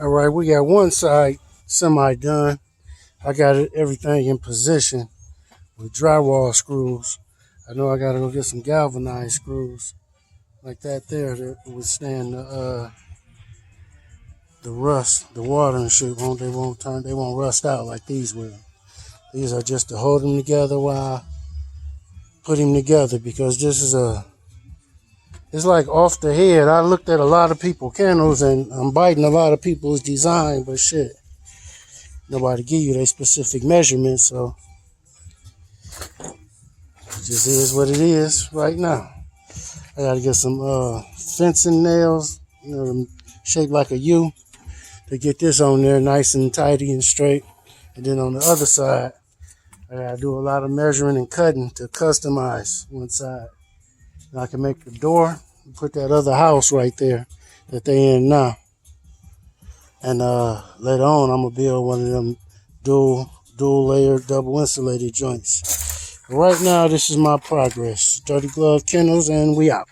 All right, we got one side semi done. I got everything in position with drywall screws. I know I gotta go get some galvanized screws like that there that withstand the rust, the water and shit. They won't rust out like these will. These are just to hold them together while I put them together because this is it's like off the head. I looked at a lot of people kennels and I'm biting a lot of people's design, but shit, nobody give you their specific measurements, so it just is what it is right now. I gotta get some fencing nails, them shaped like a U, to get this on there nice and tidy and straight. And then on the other side, I gotta do a lot of measuring and cutting to customize one side. And I can make the door and put that other house right there that they in now. And later on, I'm gonna build one of them dual layer, double insulated joints. But right now, this is my progress. Dirty Glove Kennels, and we out.